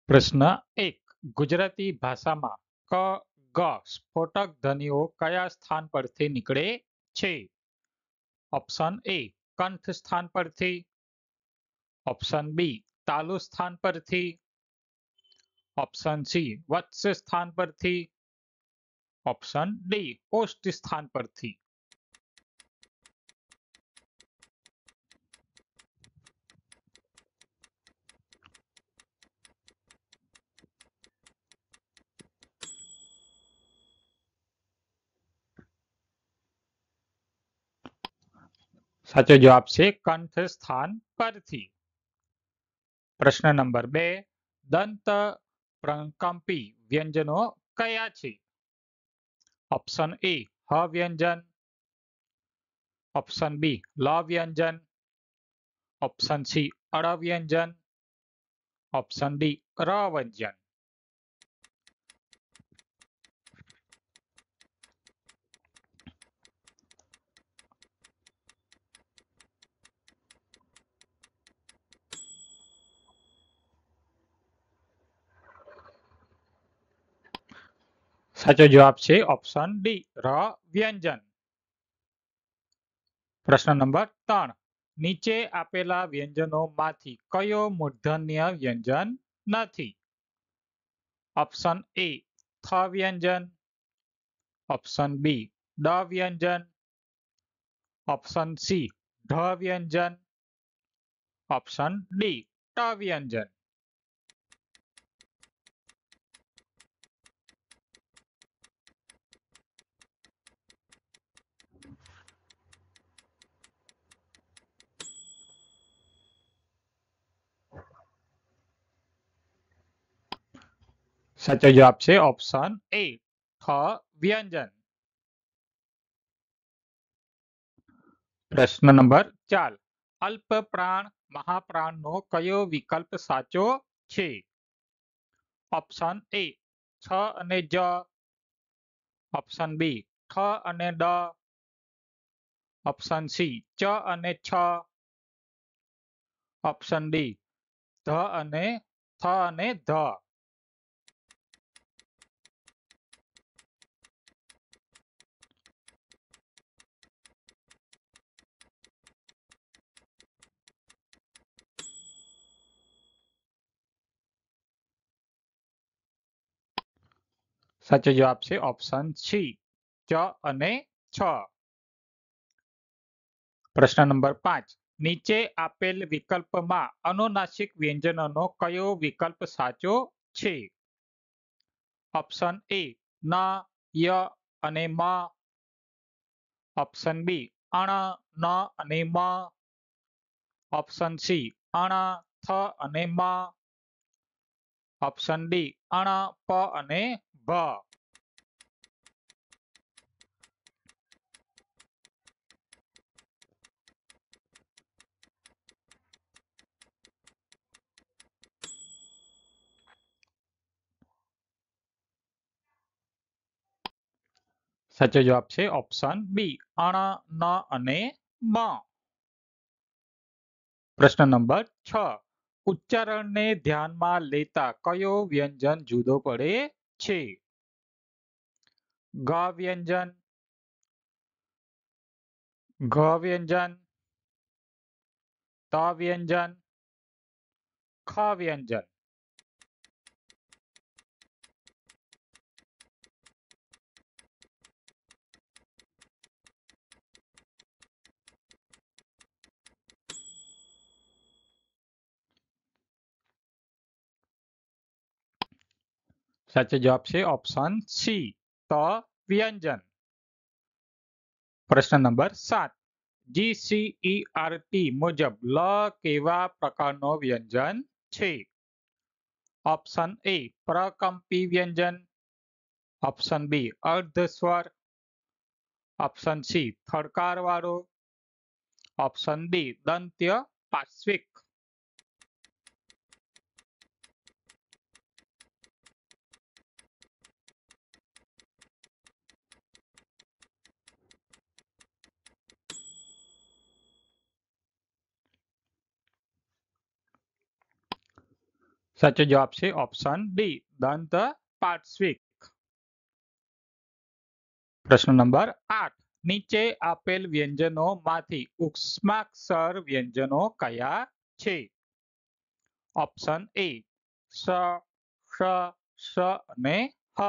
પ્રશ્ન 1. ગુજરાતી ભાષામાં ક ગ સ્ફોટક ધ્વનિઓ કયા સ્થાન પરથી નીકળે છે? ઓપ્શન એ કંઠ સ્થાન પરથી, ઓપ્શન બી તાલુ સ્થાન પરથી, ઓપ્શન સી વત્સ સ્થાન પરથી, ઓપ્શન ડી ઓષ્ઠ સ્થાન પરથી. સાચો જવાબ છે કંઠ સ્થાન પરથી. પ્રશ્ન નંબર 2. દંત પ્રકંપી વ્યંજનો કયા છે? ઓપ્શન એ હ વ્યંજન, ઓપ્શન બી લ વ્યંજન, ઓપ્શન સી અળ વ્યંજન, ઓપ્શન ડી ર વ્યંજન. સાચો જવાબ છે ઓપ્શન ડી ર વ્યંજન. પ્રશ્ન નંબર 3. નીચે આપેલા વ્યંજનોમાંથી કયો મૂર્ધન્ય વ્યંજન નથી? ઓપ્શન એ થ વ્યંજન, ઓપ્શન બી ડ વ્યંજન, ઓપ્શન સી ઢ વ્યંજન, ઓપ્શન ડી ટ વ્યંજન. સાચો જવાબ છે ઓપ્શન એ થ વ્યંજન. પ્રશ્ન નંબર 4. અલ્પ પ્રાણ મહાપ્રાણનો કયો વિકલ્પ સાચો છે? ઓપ્શન એ છ અને જ, ઓપ્શન બી ઠ અને ડ, ઓપ્શન સી ચ અને છ, ઓપ્શન ડી ધ અને થ અને ધ. સાચો જવાબ છે ઓપ્શન સી ચ અને છ. પ્રશ્ન નંબર 5. નીચે આપેલ વિકલ્પમાં અનુનાસિક વ્યંજનોનો કયો વિકલ્પ સાચો છે? ઓપ્શન એ ન, ય અને મ, ઓપ્શન બી અણ, ન અને મ, ઓપ્શન સી અણ, થ અને મ, ઓપ્શન ડી અણ, પ અને ભ. સાચો જવાબ છે ઓપ્શન બી અણ, ન અને મ. પ્રશ્ન નંબર 6. ઉચ્ચારણને ધ્યાનમાં લેતા કયો વ્યંજન જુદો પડે છે? ગ વ્યંજન, ઘ વ્યંજન, ત વ્યંજન, ખ વ્યંજન. સાચો જવાબ છે ઓપ્શન સી ત વ્યંજન. પ્રશ્ન નંબર 7. GCERT મુજબ લ કેવા પ્રકારનો વ્યંજન છે? ઓપ્શન એ પ્રકંપી વ્યંજન, ઓપ્શન બી અર્ધસ્વર, ઓપ્શન સી થડકાર વાળો, ઓપ્શન ડી દંત્ય પાર્શ્વિક. સાચો જવાબ છે ઓપ્શન ડી દંત પાર્શ્વિક. પ્રશ્ન નંબર 8. નીચે આપેલ વ્યંજનોમાંથી ઉષ્માક્ષર વ્યંજનો કયા છે? ઓપ્શન એ સ, શ, સ અને હ.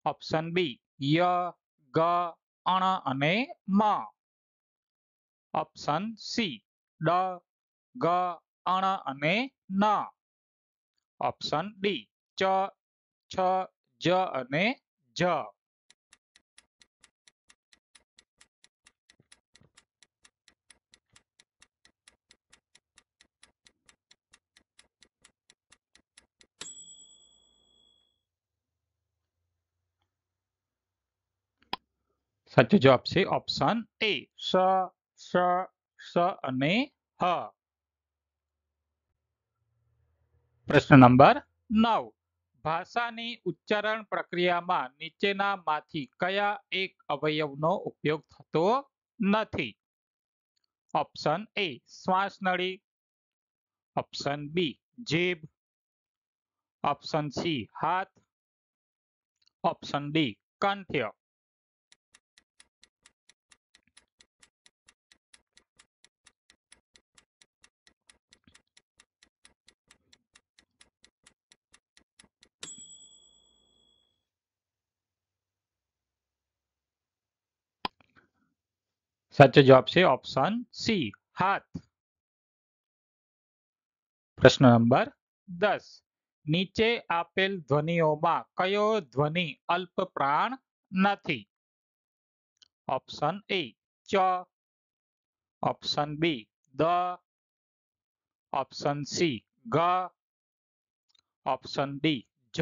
ઓપ્શન બી ય, ગ, અણ અને મ. ઓપ્શન સી ડ, ગ, અણ અને ન. ઓપ્શન ડી ચ, છ, જ અને જ. સાચો જવાબ છે ઓપ્શન એ સ, સ, સ અને હ. પ્રશ્ન નંબર 9. ભાષાની ઉચ્ચારણ પ્રક્રિયામાં નીચેનામાંથી કયા એક અવયવનો ઉપયોગ થતો નથી? ઓપ્શન એ શ્વાસ નળી. ઓપ્શન બી જીભ. ઓપ્શન સી હાથ. ઓપ્શન ડી કંઠ્ય. સાચો જવાબ છે ઓપ્શન સી હાથ. પ્રશ્ન નંબર 10. નીચે આપેલ ધ્વનિઓમાં કયો ધ્વનિ અલ્પપ્રાણ નથી? ઓપ્શન એ ચ. ઓપ્શન બી દ. ઓપ્શન સી ગ. ઓપ્શન ડી જ.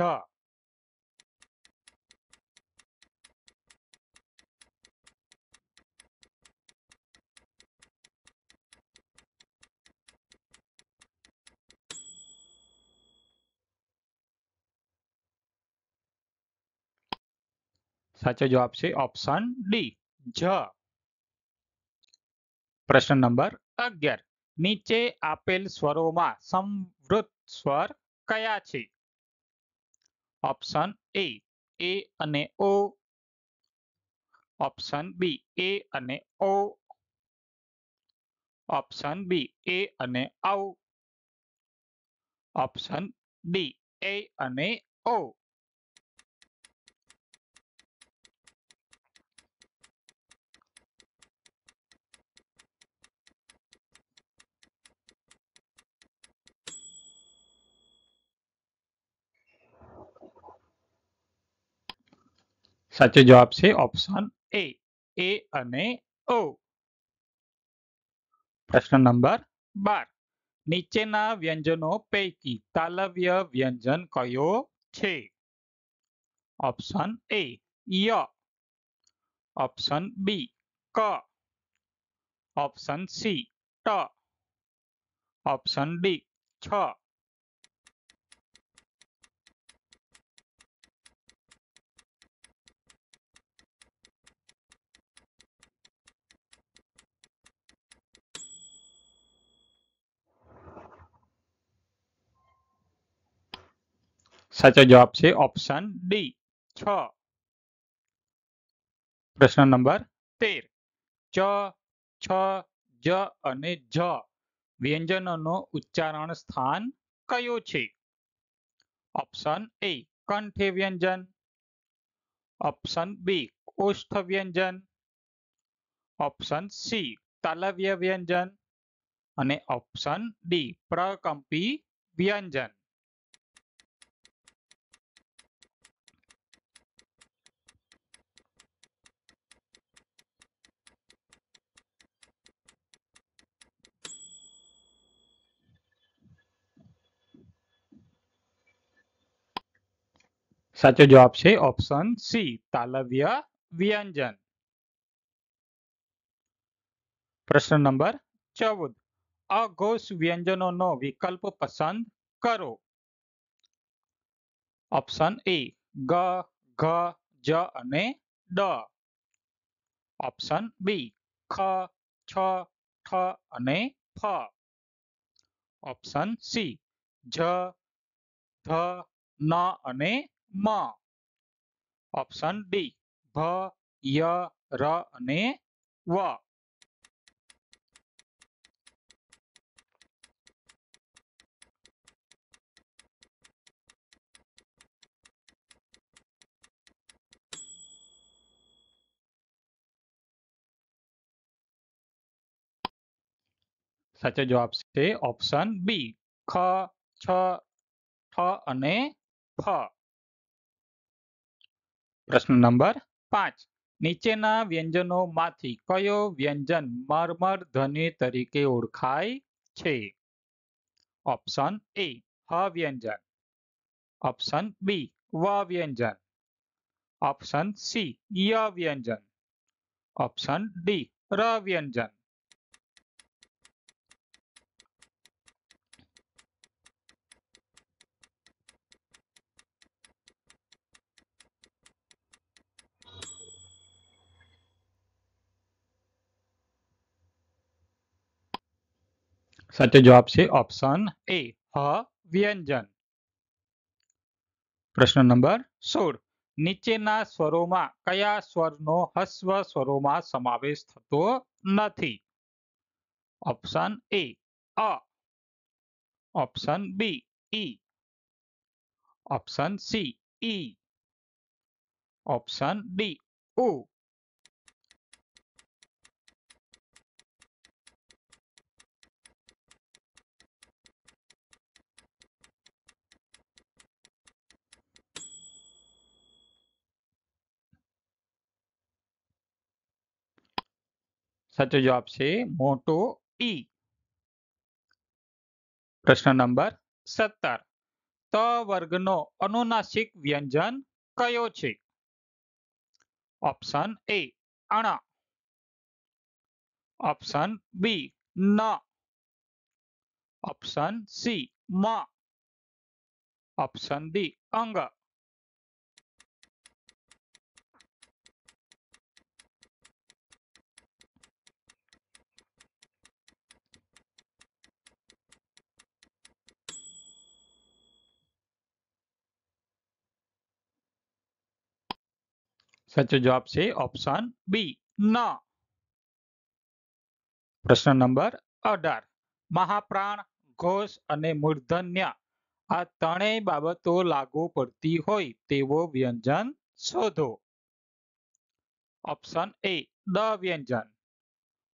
સાચો જવાબ છે ઓપ્શન ડી જ. પ્રશ્ન નંબર 11. નીચે આપેલ સ્વરોમાં સંવૃત સ્વર કયા છે? ઓપ્શન એ અને ઓ. ઓપ્શન બી એ અને ઓ. ઓપ્શન બી એ અને ઔ. ઓપ્શન ડી એ અને ઓ. સાચો જવાબ છે ઓપ્શન એ અને ઓ. પ્રશ્ન નંબર 12. નીચેના વ્યંજનો પૈકી તાલવ્ય વ્યંજન કયો છે? ઓપ્શન એ ય. ઓપ્શન બી ક. ઓપ્શન સી ટ. ઓપ્શન ડી છ. સાચો જવાબ છે ઓપ્શન ડી છ. પ્રશ્ન નંબર 13. ચ, છ, જ અને જ વ્યંજનોનો ઉચ્ચારણ સ્થાન કયું છે? ઓપ્શન એ કંઠ્ય વ્યંજન. ઓપ્શન બી ઓષ્ઠ વ્યંજન. ઓપ્શન સી તાલવ્ય વ્યંજન અને ઓપ્શન ડી પ્રકંપી વ્યંજન. સાચો જવાબ છે ઓપ્શન સી તાલવ્ય વ્યંજન. પ્રશ્ન નંબર 14. અઘોષ વ્યંજનોનો વિકલ્પ પસંદ કરો. ઓપ્શન એ ગ, ઘ, જ અને ડ. ઓપ્શન બી ખ, છ, ઠ અને ફ. ઓપ્શન સી જ, ધ, ન અને મ. ઓપ્શન ડી ભ, ય, ર અને વ. સાચો જવાબ છે ઓપ્શન બી ખ, છ, ઠ અને ફ. પ્રશ્ન નંબર 5. નીચેના વ્યંજનોમાંથી કયો વ્યંજન મરમર ધ્વનિ તરીકે ઓળખાય છે? ઓપ્શન એ હ વ્યંજન, ઓપ્શન બી વ વ્યંજન, ઓપ્શન સી ય વ્યંજન, ઓપ્શન ડી ર વ્યંજન. સાચો જવાબ છે ઓપ્શન એ હ વ્યંજન. પ્રશ્ન નંબર 16. નીચેના સ્વરોમાં કયા સ્વરનો હસ્વ સ્વરોમાં સમાવેશ થતો નથી? ઓપ્શન એ અ, ઓપ્શન બી ઈ, ઓપ્શન સી ઈ, ઓપ્શન ડી ઉ. સાચો જવાબ છે મોટો ઈ. પ્રશ્ન નંબર 17. ત વર્ગનો અનુનાસિક વ્યંજન કયો છે? ઓપ્શન એ અણ, ઓપ્શન બી ન, ઓપ્શન સી મ, ઓપ્શન ડી અંગ. સાચો જવાબ છે ઓપ્શન બી ન. પ્રશ્ન નંબર 18. મહાપ્રાણ, ઘોષ અને મૂર્ધન્ય આ ત્રણેય બાબતો લાગુ પડતી હોય તેવો વ્યંજન શોધો. ઓપ્શન એ દ વ્યંજન,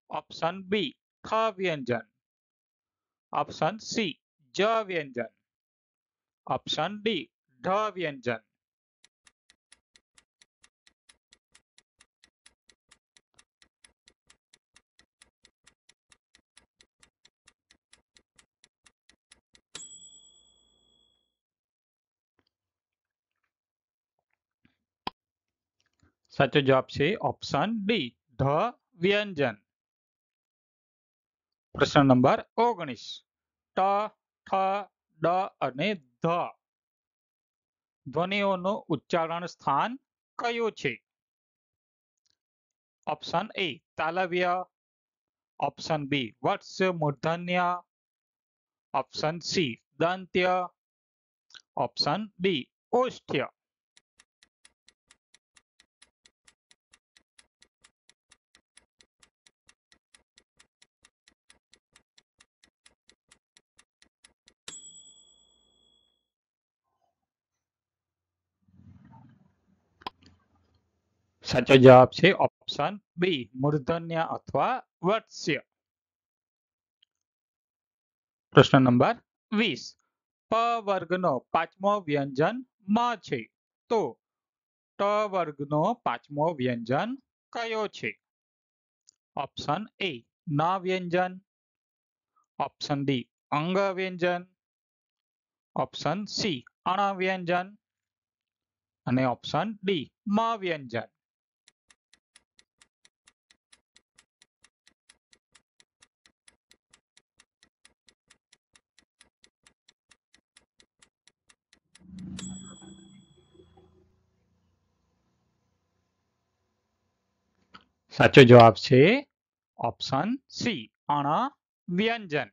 ઓપ્શન બી ખ વ્યંજન, ઓપ્શન સી જ વ્યંજન, ઓપ્શન ડી ઢ વ્યંજન. સાચો જવાબ છે ઓપ્શન ડી ઢ વ્યંજન. પ્રશ્ન નંબર 19. ટ, ઠ, ડ અને ધ ધ્વનિઓનું ઉચ્ચારણ સ્થાન કયું છે? ઓપ્શન એ તાલવ્ય, ઓપ્શન બી વત્સ મૂર્ધન્ય, ઓપ્શન સી દંત્ય, ઓપ્શન ડી ઓષ્ઠ્ય. સાચો જવાબ છે ઓપ્શન બી મૂર્ધન્ય અથવા વત્સ્ય. પ્રશ્ન નંબર 20. પ વર્ગનો પાંચમો વ્યંજન મ છે તો ટ વર્ગનો પાંચમો વ્યંજન કયો છે? ઓપ્શન એ ન વ્યંજન, ઓપ્શન ડી અંગ વ્યંજન, ઓપ્શન સી અણ વ્યંજન અને ઓપ્શન ડી મ વ્યંજન. સાચો જવાબ છે ઓપ્શન સી અણ વ્યંજન.